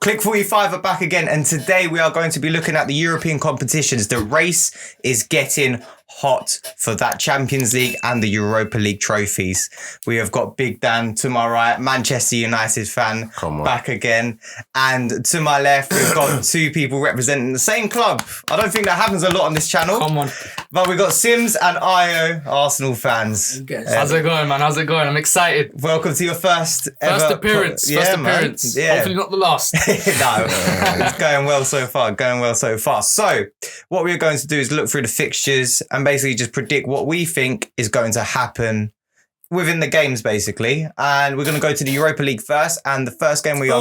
Clique 45 are back again, and today we are going to be looking at the European competitions. The race is getting hot for that Champions League and the Europa League trophies. We have got Big Dan to my right, Manchester United fan, back again. And to my left, we've got two people representing the same club. I don't think that happens a lot on this channel. Come on. But we've got Simz and Ayo, Arsenal fans. How's it going, man? How's it going? I'm excited. Welcome to your first appearance. Yeah. Hopefully not the last. No, it's going well so far. So what we're going to do is look through the fixtures and basically just predict what we think is going to happen within the games, basically. And we're going to go to the Europa League first. And the first game we are...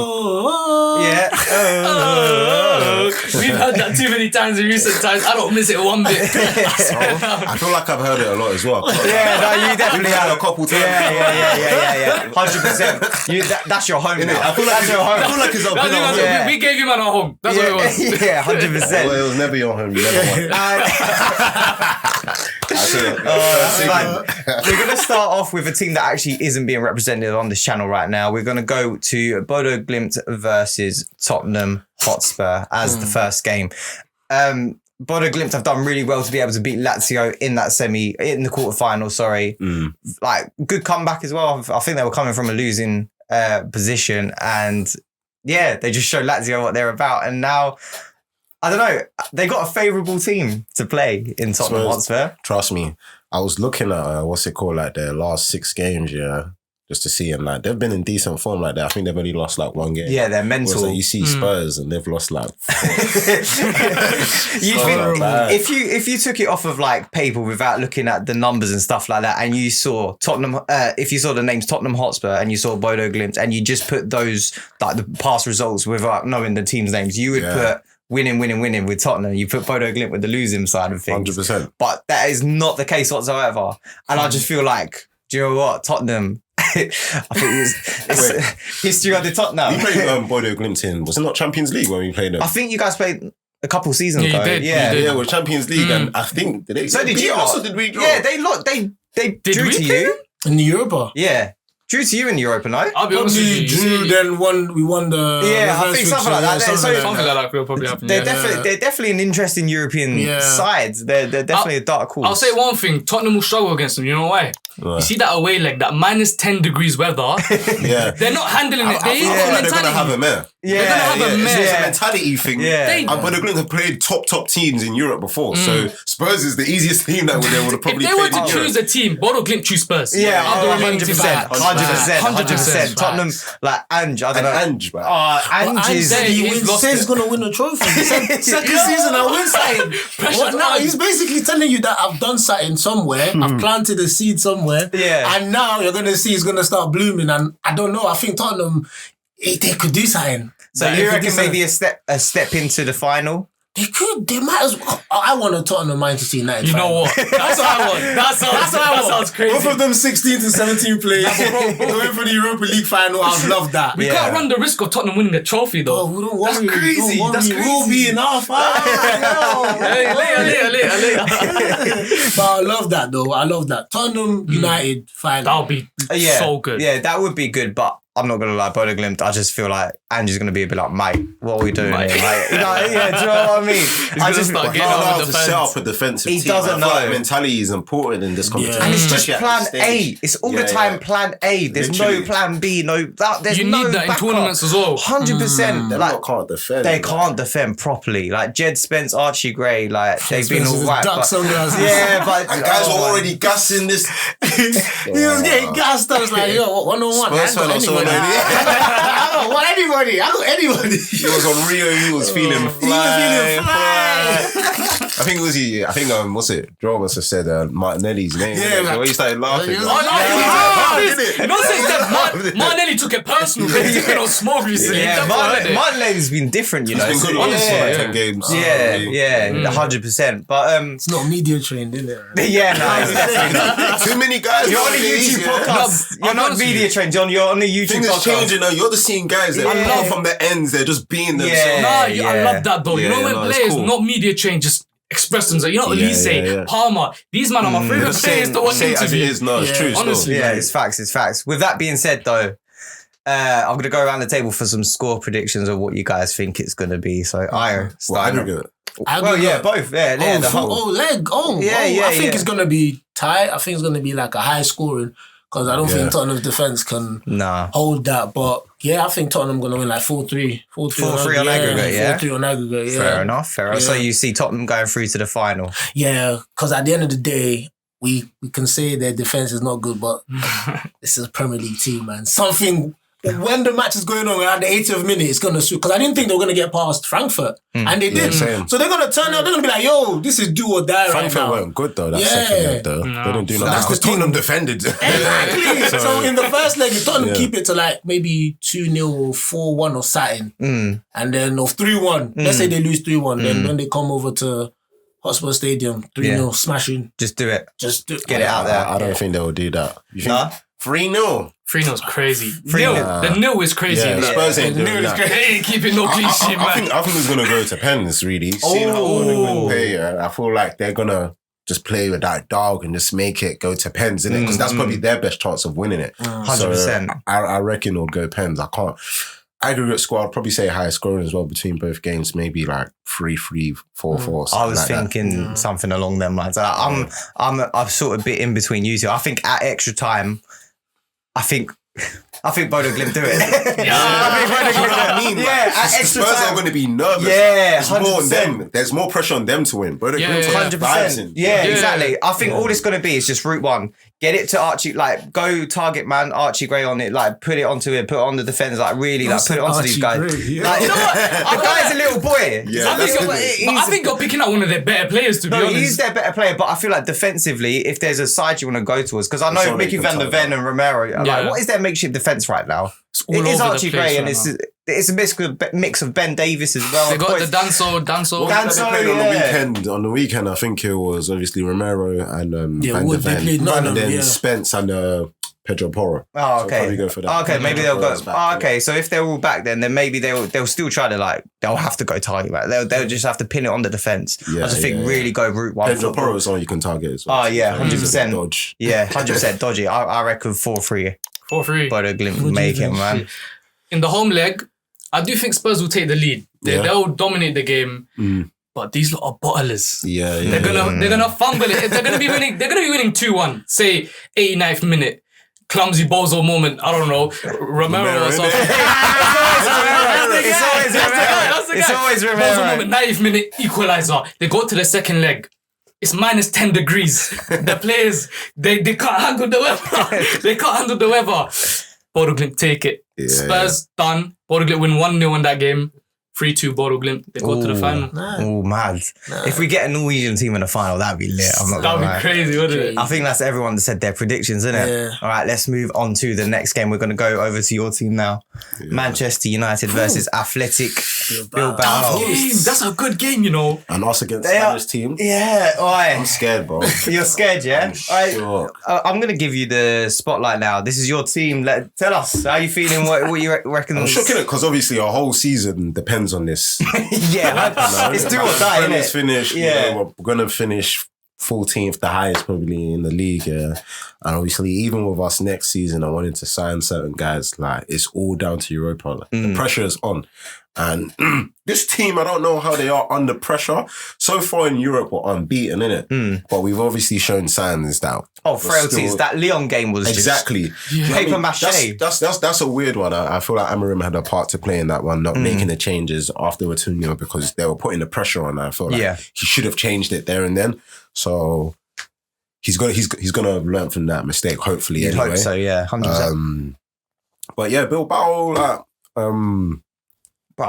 We've heard that too many times in recent times. I don't miss it one bit. I feel like I've heard it a lot as well. Yeah, no, you definitely have. A couple times. Yeah. 100%. That's your home now. I feel like that's your home. I feel like it's our home. We gave you man our home. That's what it was. Yeah, 100%. Well, it was never your home. You never won. We're going to start off with a team that actually isn't being represented on this channel right now. We're going to go to Bodo Glimt versus Tottenham Hotspur as the first game. Bodo Glimt have done really well to be able to beat Lazio in the quarterfinal, Like, good comeback as well. I think they were coming from a losing position, and yeah, they just showed Lazio what they're about. And now, I don't know, they got a favourable team to play in Tottenham Hotspur. Trust me, I was looking at like their last 6 games, just to see, and like they've been in decent form like that. I think they've only lost like 1 game. Yeah, they're mental. Like, you see Spurs and they've lost like 4. You think if you took it off of like paper without looking at the numbers and stuff like that, and you saw Tottenham, if you saw the names Tottenham Hotspur and you saw Bodo Glimt, and you just put those like the past results without knowing the team's names, you would put winning with Tottenham. You put Bodo Glimt with the losing side of things. 100%. But that is not the case whatsoever. And I just feel like, do you know what, Tottenham? I think it's history of the Tottenham. We played Bodo Glimt in, was it not Champions League when we played them? I think you guys played a couple seasons ago. You did. Yeah, with Champions League, and I think did they? So did you? Also, did we draw? Yeah, they drew to you in the Europa. Yeah. Drew to you in Europa, no? I'll be honest with you. Drew, then we won the... Yeah, I think something like that. Something like that could probably happen. They're definitely an interesting European side. They're definitely a dark horse. I'll say one thing. Tottenham will struggle against them. You know why? You see that away leg, that minus 10 degrees weather. They're not handling it. They're going to have a mare. They're going to have a mare. It's a mentality thing. But they're going to have played top teams in Europe before. So Spurs is the easiest team that they would have probably played. If they were to choose a team, Bodo Glimt choose Spurs. Yeah, 100%. Tottenham, like Ange, I don't know. Ange, man. Ange said he's going to win a trophy. Second season, I win something. Now he's basically telling you that I've done something somewhere. I've planted a seed somewhere. Yeah. And now you're going to see it's going to start blooming. And I don't know. I think Tottenham, they could do something. So you reckon maybe a step into the final? They could. They might as well. I want a Tottenham Manchester United. You know what? That's what I want. That sounds crazy. Both of them 16 to 17 players. Going for the Europa League final. I would love that. We can't run the risk of Tottenham winning the trophy though. Oh, don't worry. That's crazy. That's crazy. We'll be in our final. Later. But I love that though. I love that. Tottenham United final. That'll be so good. Yeah, that would be good, but I'm not going to lie, Bodo Glimt, I just feel like Ange's going to be a bit like, mate, what are we doing here? Like, do you know what I mean? I just start getting on the defense. Set up a defensive team. He doesn't know. Like mentality is important in this competition. And it's just plan A. It's all the time plan A. There's no plan B. There's you no need that backup. in tournaments as well. 100%. They can't defend. They can't defend properly. Like Jed Spence, Archie Gray, like they've been all right. But and guys were already gassing this. He was getting gassed. I was like, yo, 101. I got anybody. He was on Rio. He was feeling fly. I think it was he. I think what's it? Joe must have said Martinelli's name. Yeah, the way he started laughing. Martinelli took it personal. He's been on smoke recently. Yeah, Martinelli's been different, you know. He's been good, honestly. 10 games. Yeah, 100%. But it's not media trained, is it? Yeah, no, it's definitely not. Too many guys. You're on a YouTube podcast. You're not media trained, John. You're on a YouTube podcast. Things changing now. You're the seeing guys that love from the ends. They're just being themselves. I love that though. You know when players not media trained just express themselves. You know what Elise, Palmer. These men are my favourite players to watch interview. No, it's true. Honestly, it's facts. With that being said, though, I'm going to go around the table for some score predictions of what you guys think it's going to be. So, Ayo, starting. Well, yeah, both. Yeah, the whole. Leg. I think it's going to be tight. I think it's going to be like a high scoring because I don't think Tottenham's defence can hold that. But yeah, I think Tottenham going to win like 4-3. 4-3 on aggregate, yeah? 4-3 on aggregate, yeah. Fair enough. So you see Tottenham going through to the final. Yeah, because at the end of the day, we can say their defence is not good, but this is a Premier League team, man. Something... When the match is going on around the 80th minute, it's going to suit. Because I didn't think they were going to get past Frankfurt. And they did. Same. So they're going to turn out, they're going to be like, yo, this is do or die right now. Frankfurt weren't good though, that second leg though. No. They didn't do nothing. Because Tottenham defended. Exactly. So in the first leg, if Tottenham keep it to like maybe 2-0 or 4-1 or something. And then, or 3-1. Let's say they lose 3-1. Then when they come over to Hotspur Stadium, 3-0, smashing. Just do it. Get it out there. I don't think they will do that. You think? 3-0. 3-0's crazy. The nil is crazy. Yeah, Spurs ain't doing that. They ain't keeping no clean sheet, man. I think it's going to go to pens, really. Seeing how Tottenham play, I feel like they're going to just play with that dog and just make it go to pens, innit? Because that's probably their best chance of winning it. 100%. So I reckon it'll go pens. I can't. Aggregate score, I'd probably say high scoring as well between both games, maybe like 3-3, 4-4. I was thinking something along them lines. I'm sort of a bit in between you two. I think at extra time, I think Bodo Glimt do it. At extra Spurs are going to be nervous. Yeah, it's more on them. There's more pressure on them to win. Bodo Glimt 100%. Yeah, exactly. I think all it's going to be is just route one. Get it to Archie, like go target man Archie Gray on it, like put it onto it, put it on the defence, like really, like put it onto these guys. Like, you know what? The guy's a little boy. Yeah, I think you're picking up one of their better players, to be honest. He's their better player, but I feel like defensively, if there's a side you want to go towards, because I know Mickey van der Ven and Romero, like what is their makeshift defence right now? It is Archie Gray and it's a mix of Ben Davis as well. They got the Danso. They played on the weekend, I think it was obviously Romero and Van der Ven. And then Spence and Pedro Porro. Oh, okay. So probably go for that. Okay, maybe they'll go. Oh, okay, so if they're all back, then maybe they'll still try to they'll have to go target. Right? They'll just have to pin it on the defence. I just think really go route one. Pedro Porro is someone you can target as well. Oh yeah, 100%. Dodge. Yeah, 100% dodgy. I reckon 4-3. 4-3. Bodo Glimt will make it, man. In the home leg, I do think Spurs will take the lead. They'll dominate the game. But these lot are bottlers. They're gonna fumble it. They're gonna be winning 2-1. Say 89th minute. Clumsy bozo moment. I don't know. Romero or something. It's always Romero. Bozo moment. 90th minute equalizer. They go to the second leg. It's minus 10 degrees. The players, they can't handle the weather. Bodo Glimt take it. Spurs done. Bodo Glimt win 1-0 in that game. 3-2 Bodo Glimt. They go to the final. Oh, mad. If we get a Norwegian team in the final, that'd be lit. That'd be crazy, wouldn't it? I think that's everyone that said their predictions, isn't it? Yeah. All right, let's move on to the next game. We're going to go over to your team now. Manchester United versus Athletic Bilbao. That's a good game, you know. And us against Spanish team. Yeah. I'm scared, bro. You're scared, yeah? I'm going to give you the spotlight now. This is your team. Tell us, how you feeling? What you reckon? I'm shocking it because obviously our whole season depends on this. It's do or die, isn't it? Finish, we're going to finish 14th, the highest probably in the league. And obviously, even with us next season, I wanted to sign certain guys. Like, it's all down to Europa. The pressure is on. And this team, I don't know how they are under pressure. So far in Europe, we're unbeaten, innit? But we've obviously shown signs that. Frailties. That Lyon game was exactly paper mache. That's a weird one. I feel like Amorim had a part to play in that one, not making the changes after we're 2-0 because they were putting the pressure on. I feel like he should have changed it there and then. So he's gonna learn from that mistake. Hopefully, anyway. Hope so. Yeah, 100%. But yeah, Bilbao,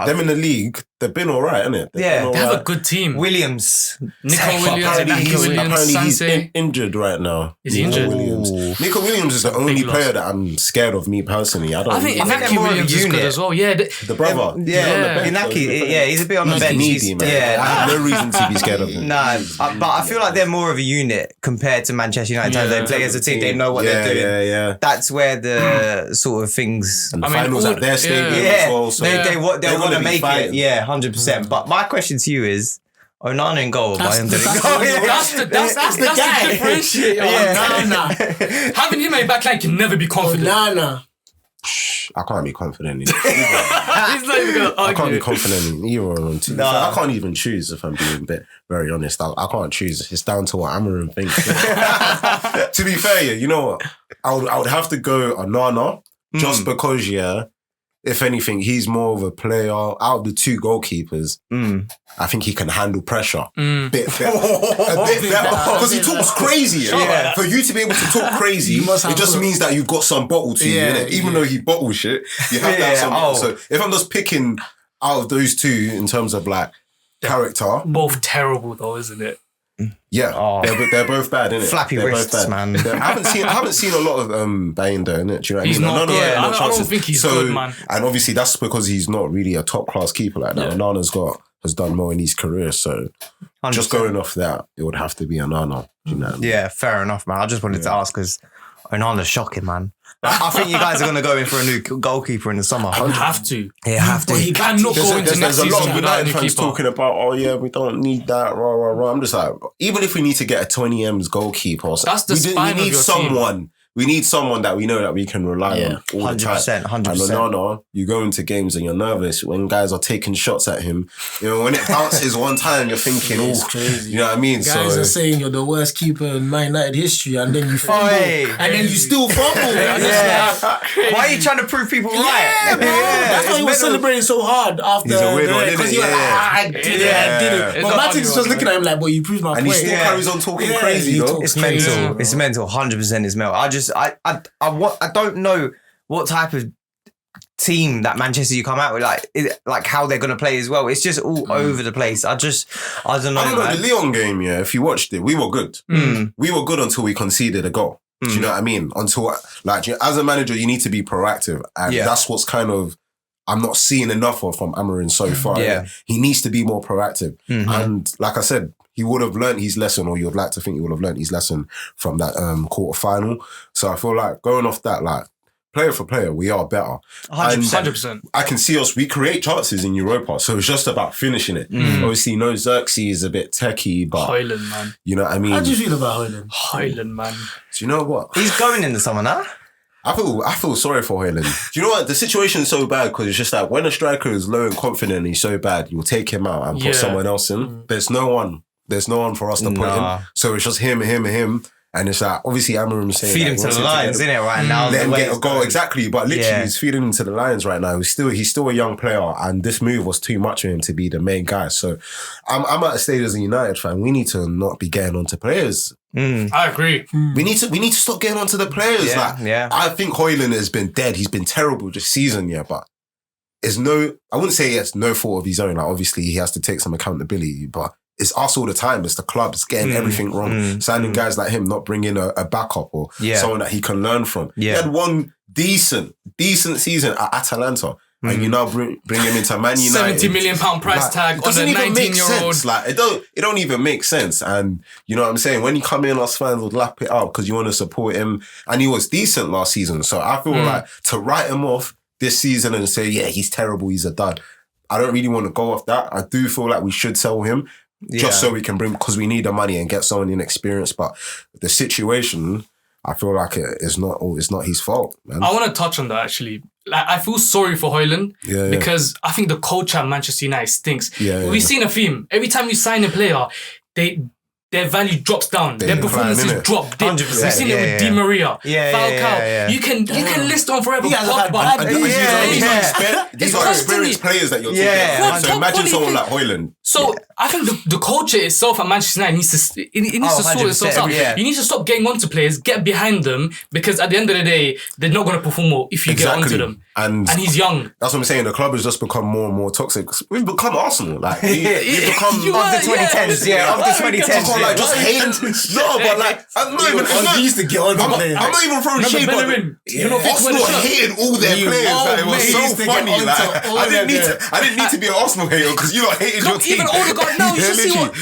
them in the league, they've been all right, innit? They have a good team. Williams. Apparently he's injured right now. Is he injured? Nico Williams is the only player that I'm scared of, me personally. I think Inaki Williams is good as well. Yeah. The brother. Inaki, he's a bit on the bench. Needy, man. I have no reason to be scared of him. But I feel like they're more of a unit compared to Manchester United. They play as a team. They know what they're doing. Yeah. That's where the sort of things... And the finals at their stadium as well. So they want to make it. Yeah, 100%. But my question to you is, Onana in goal, Bayern didn't go. That's the differentiator. Having him at back line can never be confident. Onana. I can't be confident in He's not even gonna I can't be argue. confident in either of them. To be fair, I can't even choose if I'm being very honest. I can't choose. It's down to what Amarin thinks. To be fair, yeah, you know what? I would have to go Onana just because, if anything, he's more of a player out of the two goalkeepers. I think he can handle pressure a bit better. Because he talks crazy. Yeah. For you to be able to talk crazy, it just means that you've got some bottle to you, innit? Even though he bottles shit, you have to have some bottle. So if I'm just picking out of those two in terms of like character, Both terrible though, isn't it? they're both bad, innit? Flappy They're wrists, both bad. man. I haven't seen a lot of Bain though, innit? Do you know what I mean? He's not good. I don't chances. think he's good, man. And obviously that's because he's not really a top class keeper like that. Onana's has done more in his career, so 100%. just going off that, it would have to be Onana. Do you know what I mean? Yeah, fair enough, man. I just wanted to ask because Onana's shocking, man. I think you guys are going to go in for a new goalkeeper in the summer. I would have to. Yeah, have to. But he cannot go into next There's a lot season of without a United new fans keeper. talking about, we don't need that, rah, rah, rah. I'm just like, even if we need to get a 20 M's goalkeeper, or That's the spine we need of your someone. We need someone that we know that we can rely on all the time. 100%, 100%. And Onana, you go into games and you're nervous when guys are taking shots at him. You know, when it bounces one time, you're thinking, It's crazy. you know what I mean? Guys are saying you're the worst keeper in Man United history, and then you fumble, and then you still fumble. Why are you trying to prove people right? Yeah, bro. That's why he was celebrating so hard after. He's a weird one, because isn't he was he? like, Yeah. I did it, I did it. It's But not Martin's funny, just man. looking at him like, but you proved my And point. he still carries on talking crazy, he though. talks It's mental. crazy, bro. It's mental. 100% is mental. I don't know what type of team that Manchester you come out with, like how they're gonna play as well. It's just all over the place. I don't know. I don't know, Man. the Lyon game, if you watched it, we were good. We were good until we conceded a goal. Do you know what I mean? Until, as a manager, you need to be proactive. And that's what's kind of, I'm not seeing enough of from Amarin so far. Yeah. He needs to be more proactive. And like I said, he would have learned his lesson, or you would like to think he would have learned his lesson from that quarter final. So I feel like going off that, player for player, we are better. 100%. I can see we create chances in Europa, so it's just about finishing it. Obviously, no, Xerxes is a bit techie, but Hoyland, man. you know what I mean? How do you feel about Hoyland? Hoyland, man. Do you know what? He's going in the summer now. I feel sorry for Hoyland. Do you know what? The situation's so bad because it's just like when a striker is low and confident and he's so bad, you'll take him out and put someone else in. There's no one for us to put in. So it's just him. And it's like, obviously, Amarim saying Feed him to the lions, isn't it, right now? let him The way get a it's goal, going. exactly. But literally, he's feeding him to the lions right now. He's still a young player, and this move was too much for him to be the main guy. So I'm at a stage as a United fan. We need to not be getting onto players. I agree. We need to stop getting onto the players. I think Hoyland has been dead. He's been terrible this season, but I wouldn't say it's no fault of his own. Obviously, he has to take some accountability, but it's us all the time. It's the club. It's getting everything wrong. Signing guys like him, not bringing a backup or someone that he can learn from. He had one decent season at Atalanta. And you now bring him into Man United. £70 million price tag on a 19-year-old. It don't even make sense. And you know what I'm saying? When you come in, us fans would lap it up because you want to support him. And he was decent last season. So I feel like to write him off this season and say, he's terrible, he's a dud. I don't really want to go off that. I do feel like we should sell him. Just so we can because we need the money and get someone inexperienced. But the situation, I feel like it's not his fault, man. I want to touch on that actually. I feel sorry for Hoyland because I think the culture at Manchester United stinks. We've seen a theme. Every time you sign a player, their value drops down. Their performances drop. 100%. We've seen it with Di Maria, Falcao. You can list on forever. Pogba. These are experienced players that you're talking about. So imagine someone like Hoyland. So I think the culture itself at Manchester United needs to sort itself out. You need to stop getting onto players, get behind them, because at the end of the day, they're not going to perform well if you get onto them. And he's young. That's what I'm saying. The club has just become more and more toxic. We've become Arsenal. Like we've become of the 2010s. Of the 2010s. Like just hating. No, but like I'm not even. used to get on I'm not even throwing shade. But Arsenal hated all their players. It was so funny. Like I didn't need to be an Arsenal hater because you lot hated your team. Even Odegaard now, you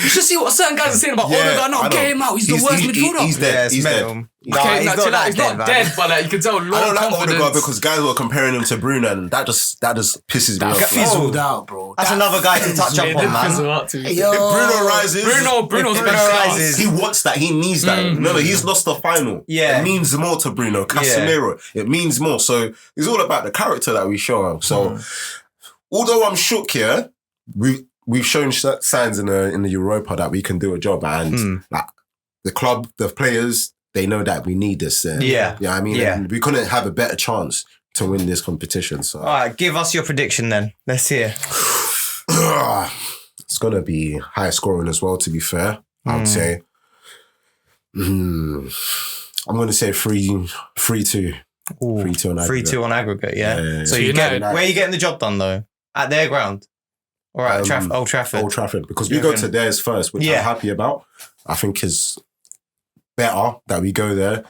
should see what certain guys are saying about Odegaard now. Get him out. He's the worst midfielder. He's dead. He's dead. No, Okay, he's no, not chill out. that He's dead, not man. dead, but like you can tell I low don't like confidence. Odegaard because guys were comparing him to Bruno, and that just pisses me off. Fizzled out, bro. That's another guy to touch up Yeah, on, they man. fizzle out to me. Yo. If Bruno rises, Bruno's Bruno been class. rises. he wants that. He needs that. Remember, he's lost the final. Yeah. It means more to Bruno. Casemiro, it means more. So it's all about the character that we show him. So although I'm shook here, we've shown signs in the Europa that we can do a job, and like the club, the players, they know that we need this. I mean, and we couldn't have a better chance to win this competition. So, All right, give us your prediction then. Let's hear. it's gonna be high scoring as well. To be fair, I would say. I'm gonna say 3-2. 3-2 on aggregate. 3-2 on aggregate, yeah. So So you United- where are you getting the job done though? At their ground? Or at Old Trafford? Old Trafford, because we You go reckon? to theirs first, which Yeah. I'm happy about. I think is better that we go there,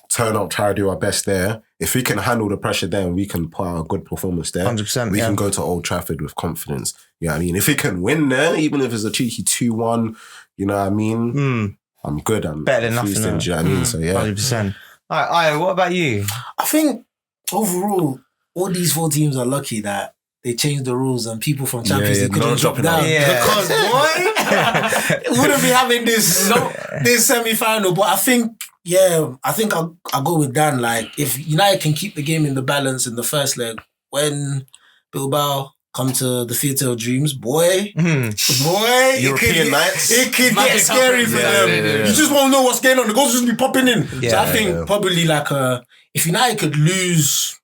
turn up, try to do our best there. If we can handle the pressure there and we can put out a good performance there, 100%, we yeah. can go to Old Trafford with confidence. You know what I mean? If we can win there, even if it's a cheeky 2-1, you know what I mean? I'm good. I'm Better than nothing, feasting, innit? do you know what I mean? So yeah. 100%. All right, Ayo, what about you? I think overall, all these 4 teams are lucky that they changed the rules and people from Champions League no couldn't drop dropping down. out. Yeah. Because, boy, we wouldn't be having this semi-final. But I think I'll go with Dan. Like, if United can keep the game in the balance in the first leg, when Bilbao come to the Theatre of Dreams, boy, European nights. it could get Magic scary happens. for Yeah, them. yeah. You just won't know what's going on. The goals just be popping in. So Yeah, I think probably like if United could lose,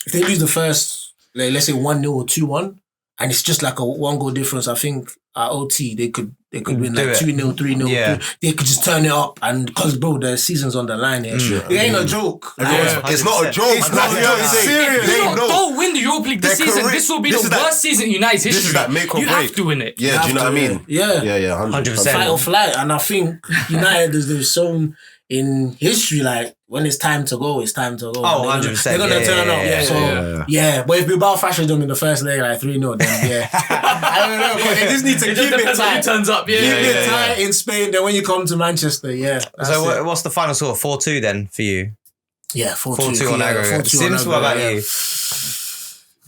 if they lose the first, like, let's say 1-0 or 2-1, and it's just like a 1-goal difference, I think at OT they could win Do like it. 2-0, 3-0. Yeah. They could just turn it up, and because bro, the season's on the line here. It ain't a joke. It's not a joke. It's not a joke. It's serious. They No, know. don't win the Europa League this They're season. correct. This will be This the is that- worst season in United's history. This is that make or you break. have to win it. Yeah, do you know what I mean? Yeah. Yeah, 100%. Fight or flight. And I think United they've shown in history, like, when it's time to go, it's time to go. Oh, They're gonna- 100%. They're going to turn up. Yeah, So, yeah. but if Bilbao thrashes them in the first leg, like 3-0, then yeah. I don't know, but they just need to It keep just it depends on who tight. turns up. Yeah, Keep yeah, it yeah. tight in Spain, then when you come to Manchester, that's So it. what's the final score? 4-2 then for you? Yeah, 4-2. 4-2 on aggregate. Simz, what about you?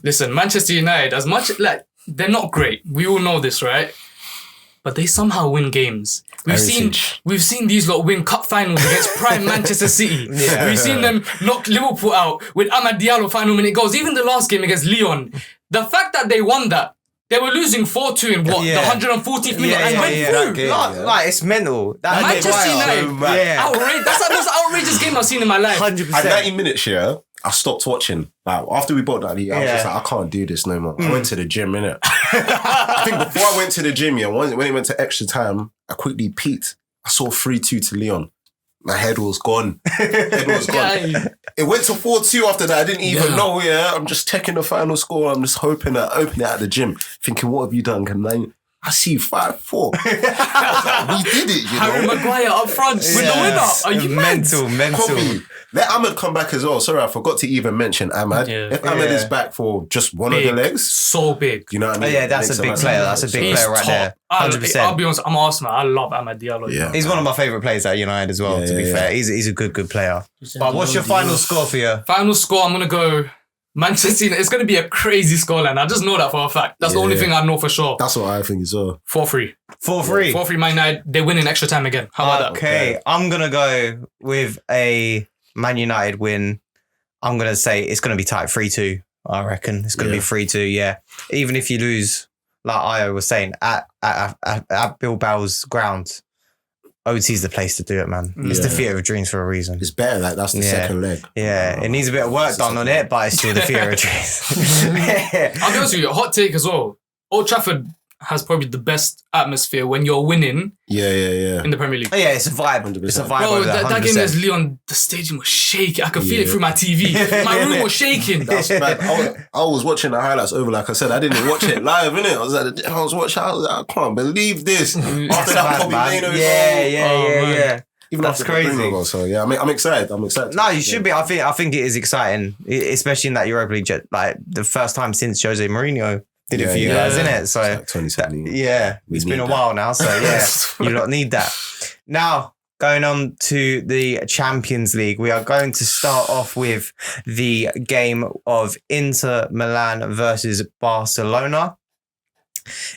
Listen, Manchester United, as much like they're not great, we all know this, right? But they somehow win games. We've seen these lot win cup finals against prime Manchester City. Yeah. We've seen them knock Liverpool out with Amad Diallo final minute goals. Even the last game against Lyon, the fact that they won that, they were losing 4-2 in what, Yeah. the 114th minute, and went through. game, Like, it's mental. That Manchester game, United, yeah. That's the most outrageous game I've seen in my life. 100%. At 90 minutes, I stopped watching. Like, after we bought that league, I was Yeah. just like, I can't do this no more. I went to the gym, innit? I think before I went to the gym, when it went to extra time, I quickly peeked. I saw 3-2 to Lyon. My head was gone. Yeah. It went to 4-2 after that. I didn't even know, I'm just checking the final score. I'm just hoping that I open it at the gym, thinking, what have you done? I see 5-4. I was like, we did it, you Harry know? Maguire up front with the winner. Are you mad? mental. Copy. Let Ahmed come back as well. Sorry, I forgot to even mention Ahmed. Yeah. If Ahmed Yeah. is back for just one of Big. the legs, So big. you know what I Oh, mean? yeah, that's Makes a big massive player. difference. That's a big He's player right top. there. I'll 100%. be honest, I'm Arsenal. I love Amad Diallo. Yeah. He's one of my favourite players at United as well, Yeah, to be yeah, fair. He's a good player. But what's your final score for you? Final score, I'm going to go Manchester United. It's going to be a crazy scoreline. I just know that for a fact. That's the only Yeah. thing I know for sure. That's what I think as well. 4-3. 4-3. 4-3 Man United. They win in extra time again. How about that? Okay, I'm going to go with a Man United win. I'm going to say it's going to be tight 3-2, I reckon. It's going to be 3-2, yeah. Even if you lose, like Ayo was saying, at Bilbao's ground, OT's the place to do it, man. It's the theatre of dreams for a reason. It's better. Like that's the second leg. Yeah, it needs a bit of work done on it, but it's still the theatre of dreams. I'll be honest with you, a hot take as well. Old Trafford has probably the best atmosphere when you're winning Yeah. in the Premier League. Oh, yeah, it's a vibe. 100%. It's a vibe Bro, over there, that game 100%. against Lyon, the stadium was shaking. I could feel it through my TV. My room was shaking. That's bad. I was watching the highlights over, like I said. I didn't watch it live, innit? I was watching. I was like, I can't believe this. After that, Bobby Man. Leno, Yeah. even That's after the crazy. Bruno goal. So yeah, I'm excited. I'm excited. No, you should be. I think it is exciting, especially in that Europa League. Like the first time since Jose Mourinho did it for you guys, innit? So It's like 2017. yeah, We it's been need a that. while now. So yeah, you don't need that. Now going on to the Champions League. We are going to start off with the game of Inter Milan versus Barcelona.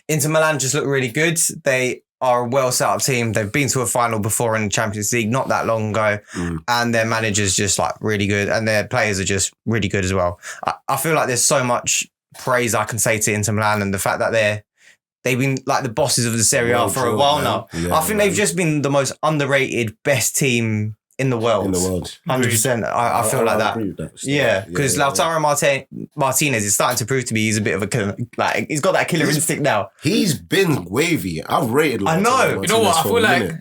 Inter Milan just look really good. They are a well set up team. They've been to a final before in the Champions League not that long ago, and their manager's just like really good, and their players are just really good as well. I feel like there's so much praise I can say to Inter Milan, and the fact that they've been like the bosses of the Serie A for a while now. Yeah, I think they've just been the most underrated, best team in the world. 100%. I feel like that. Agree with that. Yeah, because Lautaro Martinez is starting to prove to me he's a bit of a killer. Like, he's got that killer instinct now. He's been wavy. I've rated. I know. You know what? I feel like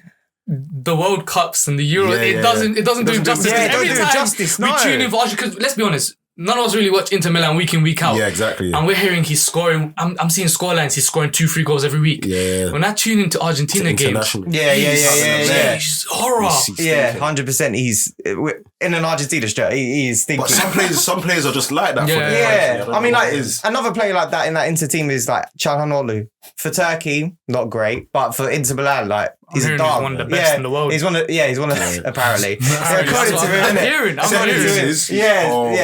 the World Cups and the Euro, it doesn't do him justice. Yeah, it Every don't do time justice, we no. tune in for Arsenal, because let's be honest, none of us really watch Inter Milan week in, week out. Yeah, exactly. And we're hearing he's scoring. I'm seeing scorelines. He's scoring 2-3 goals every week. Yeah. When I tune into Argentina games, Yeah. he's horror. Yeah, 100%. He's in an Argentina shirt. He's thinking. But some players are just like that. Yeah. For their country. I mean, know like what it is. another player like that in that Inter team is like Çalhanoğlu. For Turkey, not great, but for Inter Milan, like he's a dog. He's one of the best in the world. He's one of apparently. According to him, I'm hearing.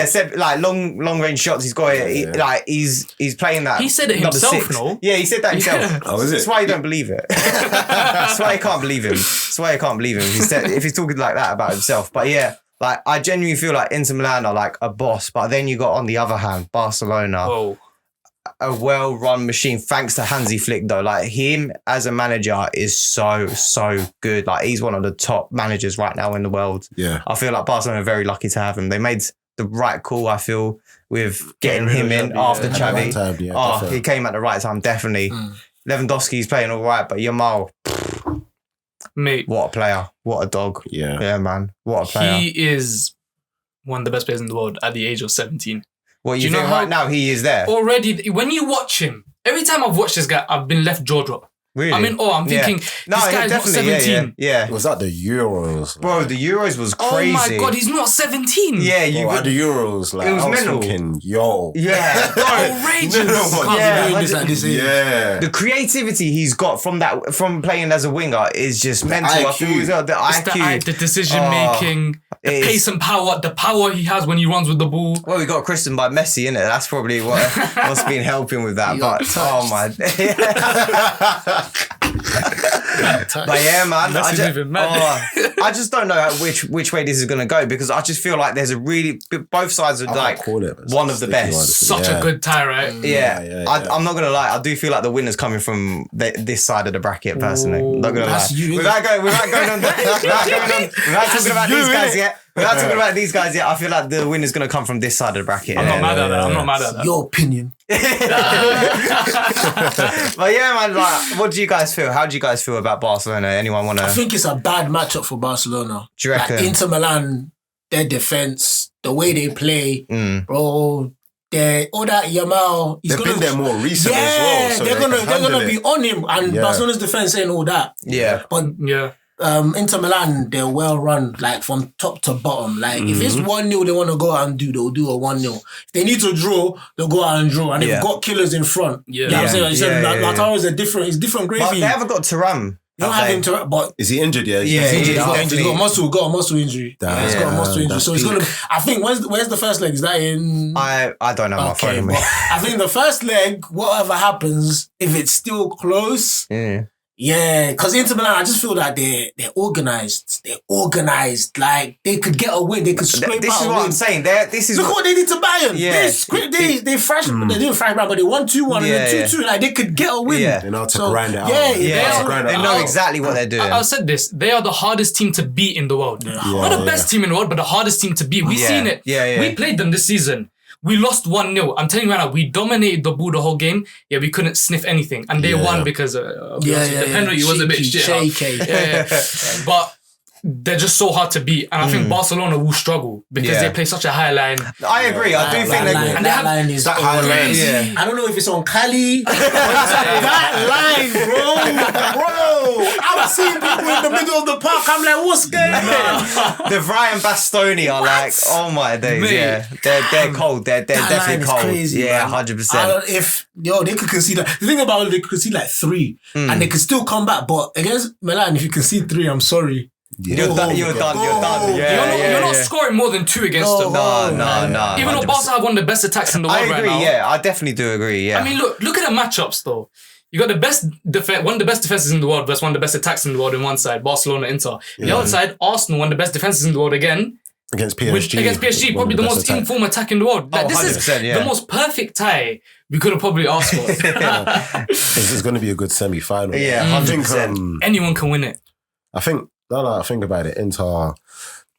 said like long range shots. He's got it. Like he's playing that. He said it number himself, 6. no? Yeah, he said that himself. Yeah. Oh, is it? That's why you don't believe it. That's why you can't believe him. That's why you can't believe him. He said if he's talking like that about himself. But yeah, like I genuinely feel like Inter Milan are like a boss. But then you got on the other hand Barcelona. Whoa. A well-run machine, thanks to Hansi Flick though. Like him as a manager is so good. Like he's one of the top managers right now in the world. Yeah. I feel like Barcelona are very lucky to have him. They made the right call, I feel, with getting him in after Xavi. Definitely. He came at the right time, definitely. Lewandowski's playing all right, but Yamal, Mate, what a player. What a dog. Yeah, man. What a player. he is one of the best players in the world at the age of 17. What, Do you you know think how- right now he is there? Already, when you watch him, every time I've watched this guy, I've been left jaw drop. Really? I'm in awe. I'm thinking, No, this guy's not definitely, 17. Yeah. Was that the Euros? Bro, the Euros was Oh crazy. my God, he's not 17. Yeah, you Bro, got at the Euros, like It was I was mental. thinking, yo, Yeah. Outrageous. Can't Yeah, be doing this at this age. yeah. The creativity he's got from playing as a winger is just mental. I IQ. feel as well. The It's IQ. the decision making, the it is. pace and power, the power he has when he runs with the ball. Well, we got christened by Messi, innit? That's probably what's been helping with that. He But got oh my, but yeah, man. Messi's even mad. I just don't know which way this is gonna go because I just feel like there's a really both sides are like call it. one of the best. Such a good tie, right? Yeah. I'm not gonna lie. I do feel like the winner's coming from this side of the bracket. Personally, not gonna lie. That's you, Without talking about these guys yet. Without talking about these guys yet, I feel like the winner's gonna come from this side of the bracket. I'm not mad at that. I'm not mad at that. Your opinion. But yeah, man. Like, what do you guys feel? How do you guys feel about Barcelona? Anyone want I to? think it's a bad matchup for Barcelona. Do you reckon? Like Inter Milan, their defense, the way they play, bro. All that Yamal, They've been there more recent as well. So they're gonna be on him, and Barcelona's defense ain't all that. Yeah. But Yeah. Inter Milan, they're well run, like from top to bottom. Like if it's 1-0 they want to go out and do, they'll do a 1-0. If they need to draw, they'll go out and draw. And they've got killers in front. Yeah. You know what I'm saying? Like you said, Yeah. Lautaro is it's different gravy. But they haven't got Thuram. You don't have him to, but Is he injured? Yeah. Yeah, he's yeah, got definitely. a muscle injury. Damn. He's got a muscle injury. That's So it's peak. gonna. I think where's the first leg? Is that in? I don't know my Okay, phone. but I think the first leg, whatever happens, if it's still close, yeah, because Inter Milan, I just feel like they're organized. They're organized. Like they could get a win. They could scrape This out is a what win. I'm saying. This is Look what they did to Bayern. Yeah. They thrash. They didn't thrash Bayern, but they won 2-1 and then 2-2. Like they could get a win. Yeah. They know how to grind it out. Yeah, They know exactly what they're doing. I said this. They are the hardest team to beat in the world. Not the best team in the world, but the hardest team to beat. We've seen it. Yeah. We played them this season. We lost 1-0. I'm telling you right now, we dominated the ball the whole game. Yeah, we couldn't sniff anything. And they won because the penalty was a bit shaky. Yeah. But they're just so hard to beat. And I think Barcelona will struggle because they play such a high line. I agree. I do think that line is that high line. crazy. Yeah. I don't know if it's on Cali. But it's that line, bro. I'm seeing people in the middle of the park. I'm like, what's going on? the Ryan Bastoni are like, oh my days, Mate. yeah. They're cold. They're That line definitely is cold. crazy, Yeah, man. 100%. If they could concede that. The thing about it, they could concede like 3 and they could still come back. But against Milan, if you concede 3, I'm sorry. You're done. You're done. You're not scoring more than 2 against them. No. Even though 100%. Barca have one of the best attacks in the world I agree. right now. Yeah, I definitely do agree. Yeah. I mean, look at the matchups though. You got the best one of the best defenses in the world versus one of the best attacks in the world in one side, Barcelona, Inter. The other side, Arsenal, one of the best defenses in the world again. Against PSG. Against PSG, probably the most informed attack in the world. Like, this is 100%, yeah. the most perfect tie we could have probably asked for. This is going to be a good semi-final. Yeah, I think 100%. Anyone can win it. I think about it. Inter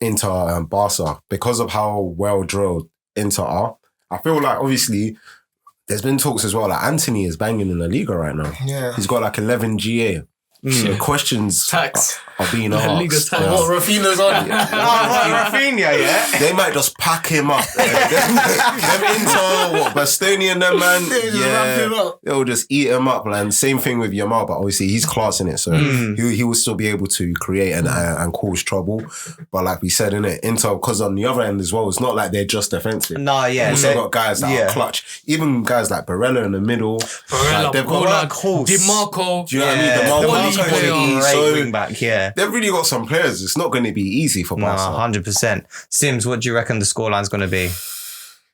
and Barca, because of how well drilled Inter are, I feel like obviously there's been talks as well. Like Anthony is banging in the Liga right now. Yeah. He's got like 11 GA. So questions Tax. are being La asked. Liga's tax. What Rafinha's on? Rafinha, yeah. They might just pack him up. them Inter, Bastoni and them, man. They just wrap him up. They'll just eat him up. And same thing with Yamal, but obviously he's class in it, so he will still be able to create and cause trouble. But like we said, innit, Inter, because on the other end as well, it's not like they're just defensive. No, yeah. Also got guys that are clutch. Even guys like Barella in the middle. Barella, they've got Bola, Horse. Di Marco. Do you know what I mean? The Quality player. so Great wing back, yeah. they've really got some players. It's not going to be easy for No, Barca. 100%. Sims, what do you reckon the scoreline's going to be?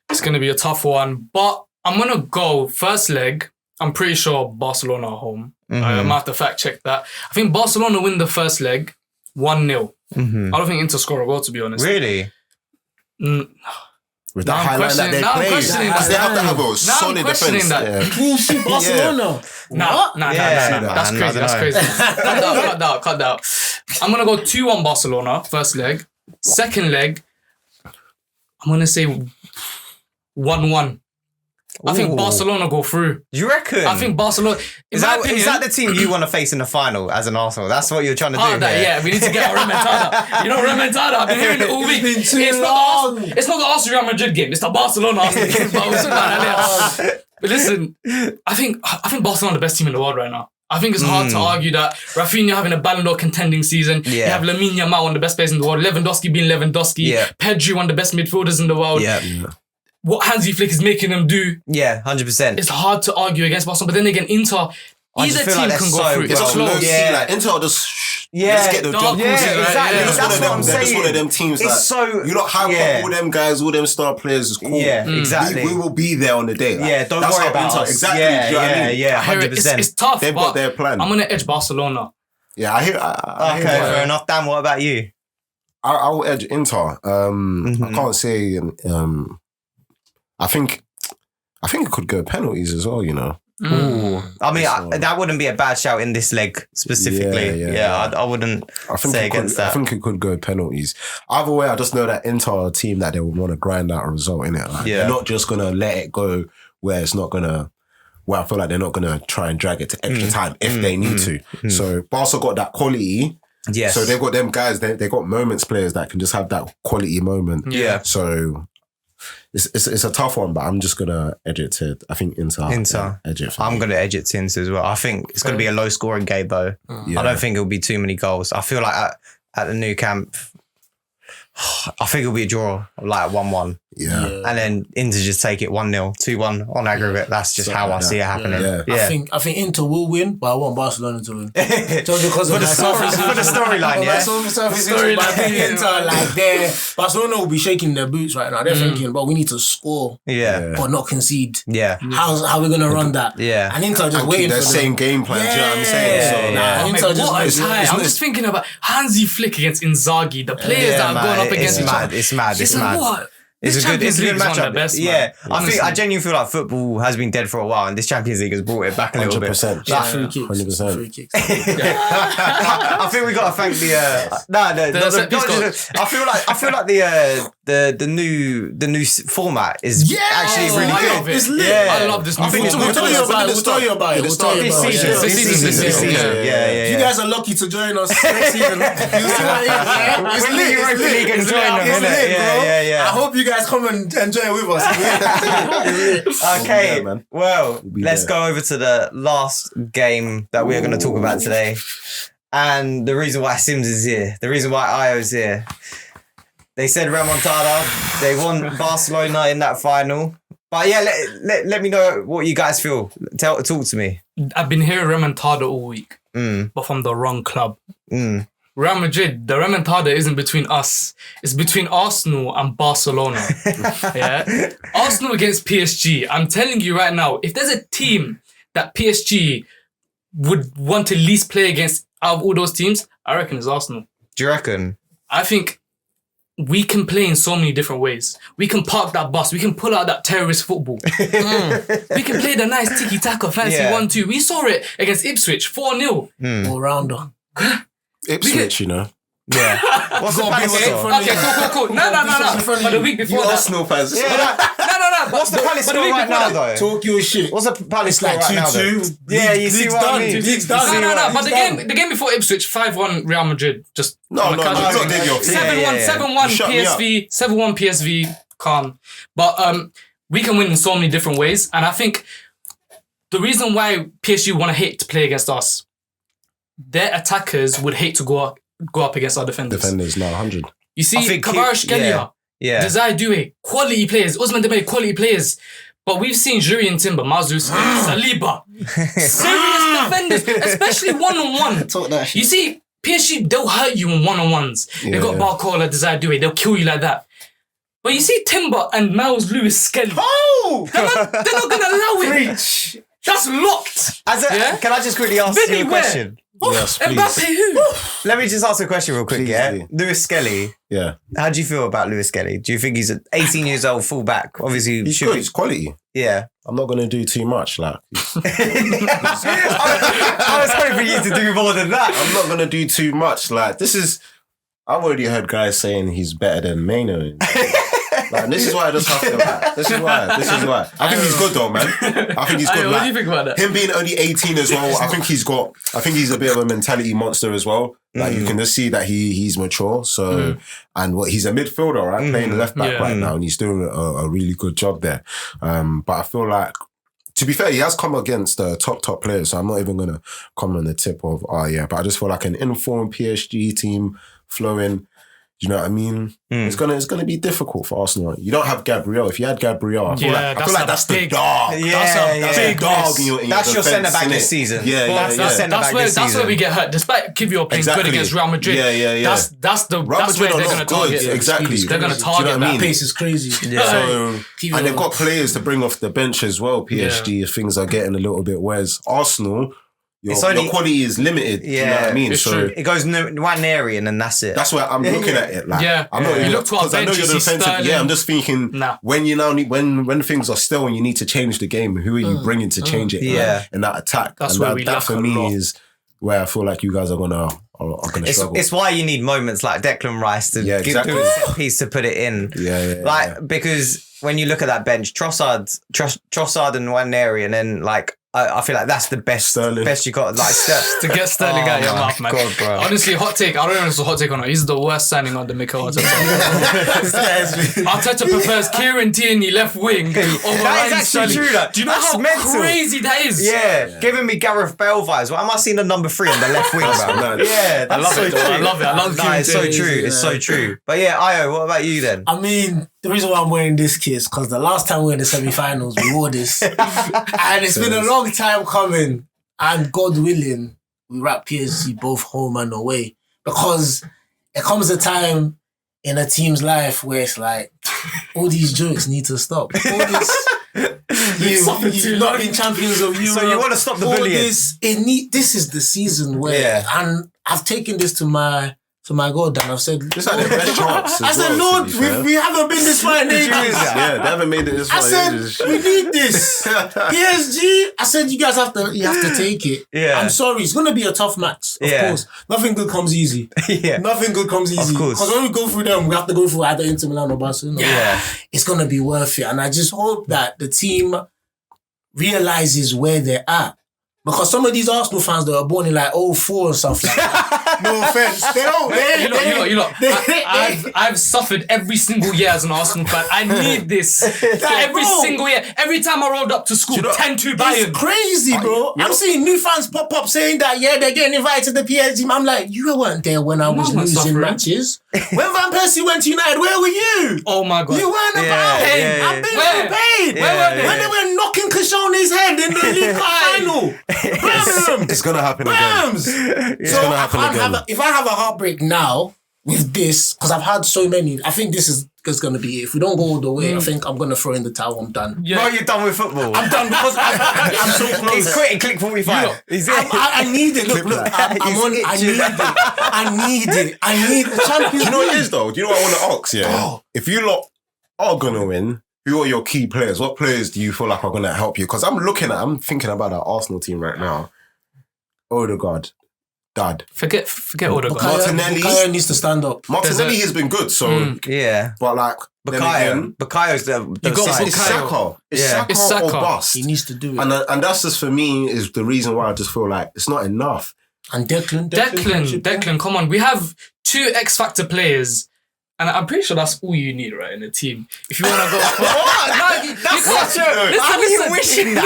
It's going to be a tough one. But I'm going to go first leg. I'm pretty sure Barcelona are home. I might have to fact check that. I think Barcelona win the first leg 1-0. I don't think Inter score a goal, to be honest. Really? With Now that I'm high line that questioning- they now I'm play, questioning because they that. have to have a Now I'm solid questioning defense. that. Yeah. Clean sheet Barcelona. Nah. Yeah. That's Man, crazy. I That's don't crazy. Cut that out. I'm going to go 2-1 Barcelona, first leg. Second leg, I'm going to say 1-1. I think Ooh. Barcelona go through. You reckon? I think Barcelona... In my opinion, is that the team you want to face in the final as an Arsenal? That's what you're trying to do part of that, here? yeah, we need to get our remontada. You know, remontada. I've been hearing it all week. It's not the Arsenal Real Madrid game. It's the Barcelona Arsenal game. But we'll talk about that later. But listen, I think Barcelona are the best team in the world right now. I think it's hard to argue that Rafinha having a Ballon d'Or contending season. Yeah. You have Lamine Yamal, one of the best players in the world. Lewandowski being Lewandowski. Yeah. Pedri, one of the best midfielders in the world. Yeah. What Hansi Flick is making them do, Yeah, 100%. it's hard to argue against Barcelona. But then again, Inter, I just either feel team like can they're go so through. It's well- close. Yeah. Like Inter just Yeah, get the dark job. horses, yeah, right? exactly. Yeah. Just That's one of what them, I'm they're just saying. one of them teams It's that so- you not hype yeah. up all them guys, all them star players. It's cool. Yeah, exactly. We will be there on the day. Like, Yeah, don't that's worry how about Inter- us. Exactly. Yeah, do you know what I mean? yeah, I hear it. 100%. It's tough. They've but got their plan. I'm going to edge Barcelona. Yeah, I hear. I Okay, hear that. fair enough. Dan, what about you? I will edge Inter. I can't say. I think it could go penalties as well. You know. Ooh. I mean, that wouldn't be a bad shout in this leg specifically. Yeah. I wouldn't I think say it could, against that. I think it could go penalties. Either way, I just know that Inter are a team that they would want to grind out a result in it. Like, Yeah. They're not just gonna let it go where it's not gonna. Well, I feel like they're not gonna try and drag it to extra time if they need to. So Barca got that quality. Yes. So they've got them guys. They got moments players that can just have that quality moment. Yeah. So it's a tough one, but I'm just gonna edge it to. I think Inter. Inter. Edge it. I'm going to edge it to Inter as well. I think it's going to be a low scoring game though. Yeah. I don't think it'll be too many goals. I feel like at the new camp, I think it'll be a draw, like 1-1. Yeah. And then Inter just take it 1-0, 2-1 on aggregate. That's just Something how I like see it that. happening. Yeah. I think Inter will win, but I want Barcelona to win. Just because For of the that story- for the storyline, yeah? Storyline. But I think Inter, like, Barcelona will be shaking their boots right now. They're thinking, but we need to score, Yeah. but not concede. Yeah. How are we gonna run that? Yeah. And Inter just And waiting keep for the them. same game plan. Do you know what I'm saying? Yeah, So, yeah. Nah, Oh, Inter mate, just what a it's- tie. it's- I'm just thinking about Hansi Flick against Inzaghi, the players that have man, gone up against it's each mad. other. It's mad. It's like, mad. what? It's This a good Champions League is one of matchup. the best, yeah, man. I Honestly. genuinely feel like football has been dead for a while, and this Champions League has brought it back a little bit. 100%. Yeah, Like, free kicks. 100%. Free kicks. I think we got to thank the set piece I feel like the new format is actually really I good. love it. It's lit. Yeah. I love this new I think it's format. We'll tell you about it. We'll tell you about it. We'll tell you This about it. season, Yeah. This season. Yeah. You guys are lucky to join us next season. You see what it is? We're the Europa League and It's join them, lit, innit? bro. Yeah. I hope you guys come and enjoy with us. Okay, Yeah, man. well, be let's there. go over to the last game that we're going to talk about today. And the reason why Simz is here, the reason why Ayo's here. They said remontada. They won Barcelona in that final. But yeah, let me know what you guys feel. Talk to me. I've been hearing remontada all week, Mm, but from the wrong club. mm. Real Madrid, the remontada isn't between us. It's between Arsenal and Barcelona. Yeah? Arsenal against PSG. I'm telling you right now, if there's a team that PSG would want to least play against out of all those teams, I reckon it's Arsenal. Do you reckon? I think we can play in so many different ways. We can park that bus. We can pull out that terrorist football. We can play the nice tiki-taka fancy 1-2. We saw it against Ipswich, 4-0. All-rounder. Ipswich, you know. Yeah. What's the Palace score? Okay, cool. No. But the week before that. Arsenal fans. No. What's the Palace score right now, though? Talk your shit. What's the Palace score right now, though? 2-2. Yeah, you see what I mean? League's done. No. But the game before Ipswich, 5-1 Real Madrid. Just No, you don't dig your 7-1 Shut me up. PSV. 7-1 PSV. Calm. But we can win in so many different ways, and I think the reason why PSG want to hate to play against us, their attackers would hate to go up against our defenders. Defenders, no, 100. You see, Kvaratskhelia, Desire Doué, quality players. Ousmane Dembélé, quality players. But we've seen Jury and Timber, Mazus, Saliba. Serious defenders, especially one-on-one. Talk that shit. You see, PSG, they'll hurt you in one-on-ones. They got Barcola, Desire Doué, they'll kill you like that. But you see Timber and Miles Lewis Skelly. Oh! They're not going to allow it. Preach. That's locked. Can I just quickly ask you a question? Yes, please. Mbappe who? Let me just ask a question real quick, Please yeah? do. Lewis Skelly. Yeah. How do you feel about Lewis Skelly? Do you think he's an 18 years old fullback? Obviously, He's good, he's quality. Yeah. I'm not going to do too much, like. I was hoping you to do more than that. I'm not going to do too much, like, I've already heard guys saying he's better than Maino. Like, this is why I just have to, like, this is why. I think he's good though, man. I think he's good. What do you think about that? Him being only 18 as well, I think he's a bit of a mentality monster as well. Like, you can just see that he's mature. So, and he's a midfielder, right? Playing left back right now, and he's doing a really good job there. But I feel like, to be fair, he has come against top players, so I'm not even going to come on the tip of, but I just feel like an informed PSG team flowing. You know what I mean? It's gonna be difficult for Arsenal. You don't have Gabriel. If you had Gabriel, I feel like that's the dog. That's the dog in your That's your defense, centre back innit? this season. That's where we get hurt. Despite Kivior playing good against Real Madrid, that's where they're gonna target. Exactly. They're gonna target that. Pace is crazy. So, and they've got players to bring off the bench as well. PSG, if things are getting a little bit. Whereas Arsenal, your quality is limited. You know what I mean? It's true. It goes one area and then that's it. That's where I'm looking at it. Like, I'm not you look to our because I know bench, you're you see defensive. Sterling. Yeah, I'm just thinking when you now need when things are still and you need to change the game, who are you bringing to change it? In that attack. That's and where we that lack for a me lot. is where I feel like you guys are gonna struggle. It's why you need moments like Declan Rice to do a set piece to put it in. Because when you look at that bench, Trossard and Nwaneri, and then like I feel like that's the best you got. Like to get Sterling out of your mouth, man. God, bro. Honestly, hot take. I don't know if it's a hot take or not. He's the worst signing on the Mikel Arteta. Arteta prefers Kieran Tierney left wing over That is actually true, though. Do you know how crazy that is? Yeah, giving me Gareth Bale vibes. Why am I seeing the number 3 on the left wing, bro? Yeah, I love it. I love it. I love It's so true. It's so true. But yeah, Ayo, what about you then? I mean, the reason why I'm wearing this kit is because the last time we were in the semi-finals, we wore this. And it's been a long time coming. And God willing, we wrap PSG both home and away. Because it comes a time in a team's life where it's like, all these jokes need to stop. All this, you've not been champions of Europe. So you want to stop the bullying? This is the season where, and I've taken this to my God, and I've said, It's like the best chance. I said, Lord, we haven't been this far in ages. Yeah, they haven't made it this far. I said, we need this. PSG, I said, you guys have to take it. Yeah. I'm sorry, it's going to be a tough match, of course. Nothing good comes easy. Nothing good comes easy. Of course. Because when we go through them, we have to go through either Inter Milan or Barcelona. Yeah. It's going to be worth it. And I just hope that the team realizes where they're at. Because some of these Arsenal fans that were born in like 04 and stuff like that. No offense. They don't. You lot. I've suffered every single year as an Arsenal fan. I need this. Every single year. Every time I rolled up to school, 10-2 Bayern. It's crazy, bro. I'm seeing new fans pop up saying that, they're getting invited to the PSG. I'm like, you weren't there when I was losing matches. When Van Persie went to United, where were you? Oh my God. You weren't about it. I've been paid. Where were they? When they were knocking Koscielny's head in the League Cup final. Birmingham. It's gonna happen again. Bams! It's So gonna I happen can't again. if I have a heartbreak now with this, because I've had so many, I think this is going to be it. If we don't go all the way, I think I'm going to throw in the towel. I'm done. Yeah. Bro, you're done with football. I'm done because I'm so close. He's quitting Click 45. He's I need it. Look, I'm on. I need it. I need the Champions Do you know what it League. is though? Do you know what I want to ask? Yeah. Oh. If you lot are gonna win, who are your key players? What players do you feel like are gonna help you? Because I'm thinking about our Arsenal team right now. Odegaard, Dad. Forget Odegaard. Martinelli. Bukayo needs to stand up. Martinelli has been good, so Yeah. but like then again, Bukayo's the You got side. it's Bukayo. Saka. It's Yeah. Saka It's Saka. or bust. He needs to do it. And that's just for me is the reason why I just feel like it's not enough. And Declan. Declan, come on. We have 2 X Factor players. And I'm pretty sure that's all you need, right, in a team. If you want to go... That's such a... How are you wishing that?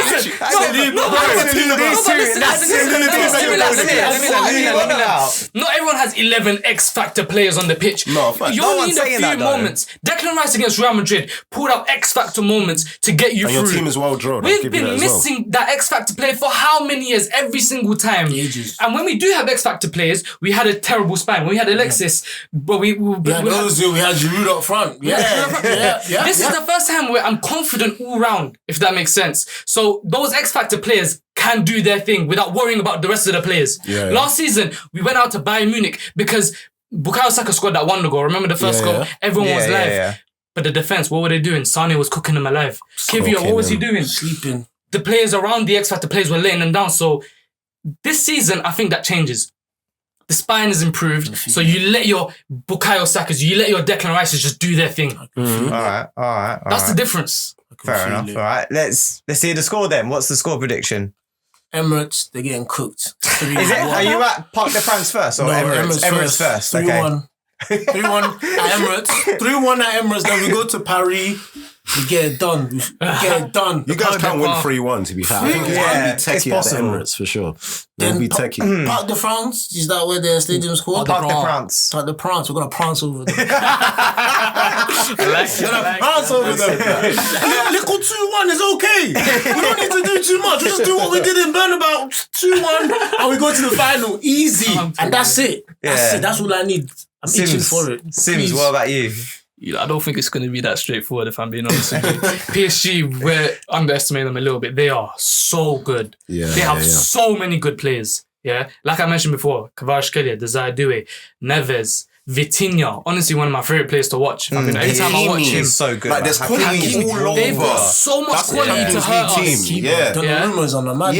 Not everyone has 11 X Factor players on the pitch. No, fact. You No only one's need a saying few that, though. moments. Declan Rice against Real Madrid pulled out X Factor moments to get you And through. your team is well drawn. I'll We've give you that been as well. missing that X Factor player for how many years? Every single time. Ages. And when we do have X Factor players, we had a terrible spine. When we had Alexis, but we had Ozil, we had Giroud up front. Yeah. This is the first time where I'm confident all round, if that makes sense. So those X Factor players can do their thing without worrying about the rest of the players. Yeah. Last season, we went out to Bayern Munich because Bukayo Saka scored that wonder goal. Remember the first goal? Everyone was live. But the defense, what were they doing? Sane was cooking them alive. Kivio, what was he doing? Sleeping. The players around the X Factor players were laying them down. So this season, I think that changes. The spine is improved. So you let your Bukayo Sakas, you let your Declan Rices just do their thing. All right. That's the difference. Fair enough. All right. Let's see the score then. What's the score prediction? Emirates, they're getting cooked. Is it? Are you at Parc de France first or No, Emirates? Emirates first. 3-1. 3-1 at Emirates. 3-1 at Emirates. Then we go to Paris. We get it done. You guys can win 3-1 to be fair. I think it's going to be it's techie at the possible. Emirates for sure. It'll be techie. Parc de France. Is that where their stadium's called? Parc de France. Parc de France. We're going to prance over them. I We're going to prance over them. Little 2-1 is okay. We don't need to do too much. We just do what we did in Bernabeu. 2-1 and we go to the final. Easy. And that's it. That's it. That's all I need. I'm itching for it. Sims, Please. what about you? I don't think it's going to be that straightforward, if I'm being honest with you. PSG, we're underestimating them a little bit. They are so good. Yeah, they have yeah. so many good players. Yeah, like I mentioned before, Kvaratskhelia, Desire Doué, Neves, Vitinha. Honestly, one of my favorite players to watch. If I'm being, anytime I watch him, He's so good. Like, there's man. quality Hakimi. all over. they've got so much That's quality the to hurt Champions us. League team. Yeah. Donnarumma is on the mad one.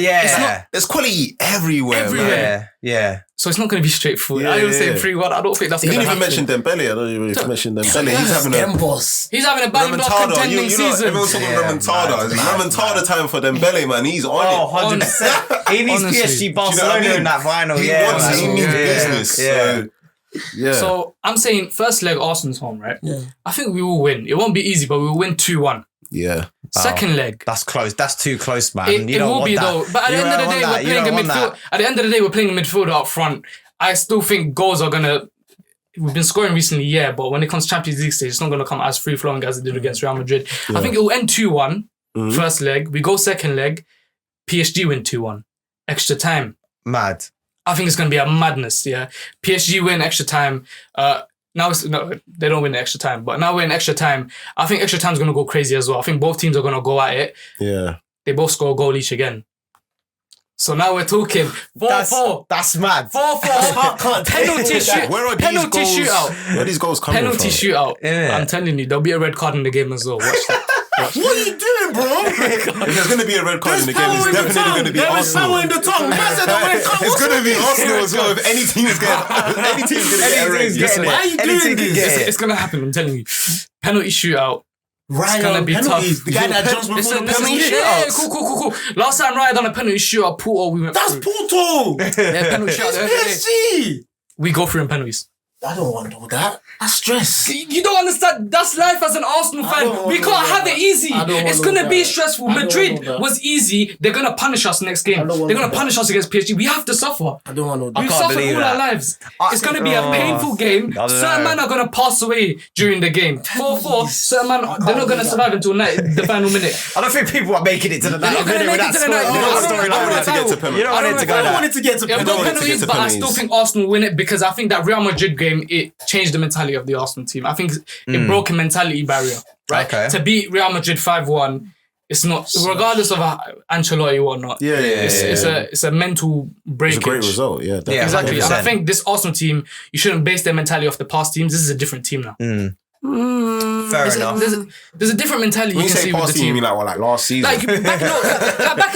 Yeah. There's quality everywhere, man. Yeah. So it's not going to be straightforward. Yeah, I don't say yeah. 3-1. I don't think that's You going to didn't happen. even mention Dembele. I don't even mention Dembele. He's having a Gembos. He's having a Ballon d'Or remontada. contending You know, season. everyone's talking remontada. It's remontada time for Dembele, man. He's on Oh, it. 100%. He needs Honestly. PSG Barcelona Do you know what I mean? in that final. He Yeah. wants it. He man. needs Yeah. business. Yeah. So, yeah. So I'm saying first leg, Arsenal's home, right? Yeah. I think we will win. It won't be easy, but we will win 2-1. yeah. Second leg. That's close. That's too close, man. It, You it don't will want be that. though. But at the You end of the don't day, want we're that. You playing a don't want midfield. that. At the end of the day, we're playing a midfielder up front. I still think goals are gonna. We've been scoring recently, yeah, but when it comes to Champions League stage, it's not gonna come as free flowing as it did against Real Madrid. I think it will end 2-1. First leg, we go second leg. PSG win 2-1. Extra time. Mad. I think it's gonna be a madness. Yeah, PSG win extra time. Now they don't win the extra time, but now we're in extra time. I think extra time is gonna go crazy as well. I think both teams are gonna go at it. Yeah. They both score a goal each again. So now we're talking 4-4. That's mad. 4-4. Penalty shoot. Where are these Penalty goals? shootout. Where are these goals coming Penalty from? shootout. Yeah. I'm telling you, there'll be a red card in the game as well. Watch that. What are you doing, bro? If there's going to be a red card in the game, it's Power in the definitely going to be tongue. There is Arsenal. power in the tongue. Man said the red card. It's going to be Arsenal as well. If any team is getting, any team's going to get a red. Any team's getting Why are you it. Any doing team can this? get it. It's gonna happen. I'm telling you. Penalty shootout. Right gonna on be penalties. tough. The guy that jumps before Listen, the penalty yeah, shootouts. cool. Last time Ryan done a penalty shootout, Porto, we went That's through. Porto. Yeah, penalty shootout. It's PSG. We go through in penalties. I don't want all that. That's stress. You don't understand. That's life as an Arsenal fan. We can't have it easy. It's going to be stressful. Madrid was easy. They're going to punish us next game. They're going to punish us against PSG. We have to suffer. I don't want all that. We've suffered all our lives. It's going to be a painful game. Certain men are going to pass away during the game. 4-4. Certain men, they're not going to survive until the final minute. I don't think people are making it to the They're not 90th going to minute make with it to the that night. score. I don't want it to get to penalties. You don't want it to go I don't there. want it to get to Yeah, we've got want it to penalties, get to but I penalties. still think Arsenal win it because I think that Real Madrid game, it changed the mentality of the Arsenal team. I think it broke a mentality barrier, right? Okay. To beat Real Madrid 5-1, it's not, regardless of Ancelotti or not. It's a mental breakage. It's a great result, yeah. Definitely. Yeah, Exactly. And I 100%. think this Arsenal team, you shouldn't base their mentality off the past teams. This is a different team now. Fair enough. There's a different mentality When you you can say see with past the team, you team. mean like last season? Like back in the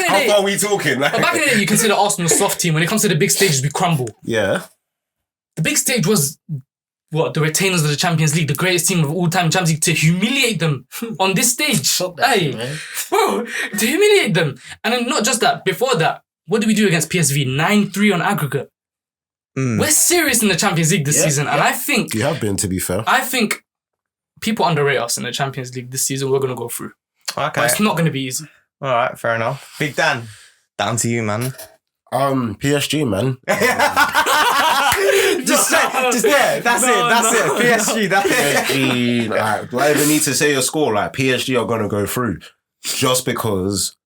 How day, far are we talking? Like, but back in the day, you consider Arsenal a soft team. When it comes to the big stages, we crumble. yeah. The big stage was the retainers of the Champions League, the greatest team of all time, Champions League, to humiliate them on this stage. Fuck that, Hey, man. bro, to humiliate them. And then not just that, before that, what did we do against PSV? 9-3 on aggregate. We're serious in the Champions League this season. And I think You have been, to be fair. people underrate us in the Champions League this season. We're going to go through. Okay. But it's not going to be easy. All right, fair enough. Big Dan, down to you, man. PSG, man. That's it. PSG, that's it. PSG, like, do I even need to say a score? Like, PSG are going to go through just because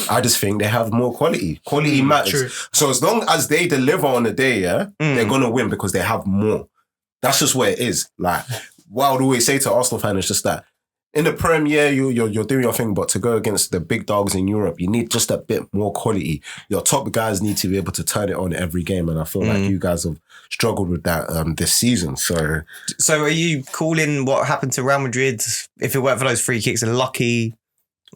I just think they have more quality. Quality matters. True. So as long as they deliver on the day, they're going to win because they have more. That's just where it is. Like, what I would always say to Arsenal fans is just that in the Prem, you're doing your thing, but to go against the big dogs in Europe, you need just a bit more quality. Your top guys need to be able to turn it on every game, and I feel like you guys have struggled with that this season. So are you calling what happened to Real Madrid, if it weren't for those free kicks, a lucky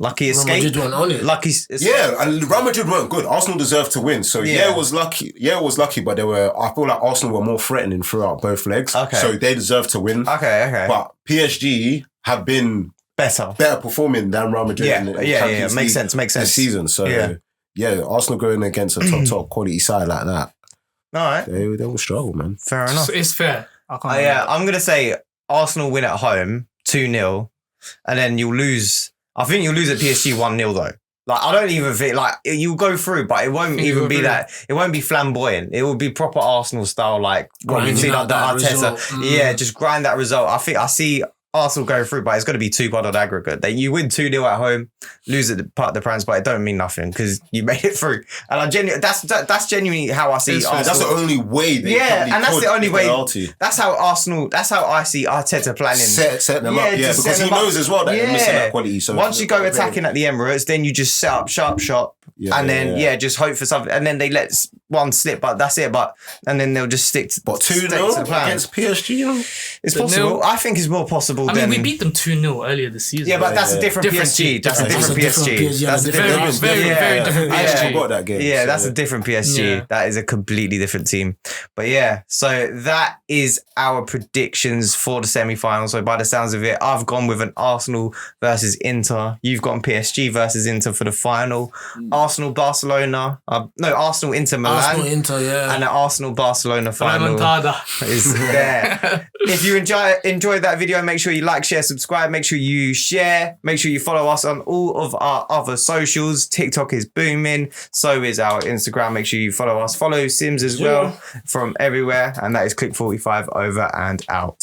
escape? Madrid weren't on it. Lucky yeah, and Real Madrid weren't good. Arsenal deserved to win. So Yeah. it was lucky. Yeah, it was lucky, but I feel like Arsenal were more threatening throughout both legs. Okay. So they deserved to win. Okay. But PSG have been Better. performing than Real Madrid in the Champions Makes League sense. this season. So yeah, Arsenal going against a top quality side like that, All right. they will struggle, man. Fair enough. So it's fair. I can't I'm going to say Arsenal win at home 2-0, and then you'll lose. I think you'll lose at PSG 1-0 though. Like, I don't even think, like, you'll go through, but it won't even be that. It won't be flamboyant. It will be proper Arsenal style, like what we've seen under Arteta. Yeah, just grind that result. I see Arsenal going through, but it's going to be 2-1 on aggregate. That you win 2-0 at home, lose at the part of the Prams, but it don't mean nothing because you made it through. And that's genuinely how I see Arsenal. That's the only way. They and that's the only way. penalty. That's how I see Arteta planning. Set them up, just because set he them up. knows as well that they're missing that quality. So once you go attacking at the Emirates, then you just set up sharp shot, and then just hope for something, and then they let one slip, but that's it. And then they'll just stick to. But 2-0 the plan. against PSG, It's possible. I think it's more possible. I mean, we beat them 2-0 earlier this season. Yeah, but that's a different Different PSG. team. That's a different PSG. That's a very, different. very different I PSG. forgot that game. Yeah, so, that's a different PSG. Yeah. That is a completely different team. But yeah, so that is our predictions for the semi-final. So by the sounds of it, I've gone with an Arsenal versus Inter. You've gone PSG versus Inter for the final. Arsenal Barcelona. Arsenal Inter Milan. Arsenal Inter, yeah. And the Arsenal Barcelona final Remontada. is there. If you enjoyed that video, make sure you like, share, subscribe. Make sure you share. Make sure you follow us on all of our other socials. TikTok is booming. So is our Instagram. Make sure you follow us. Follow Simz as well from everywhere. And that is Clique45 over and out.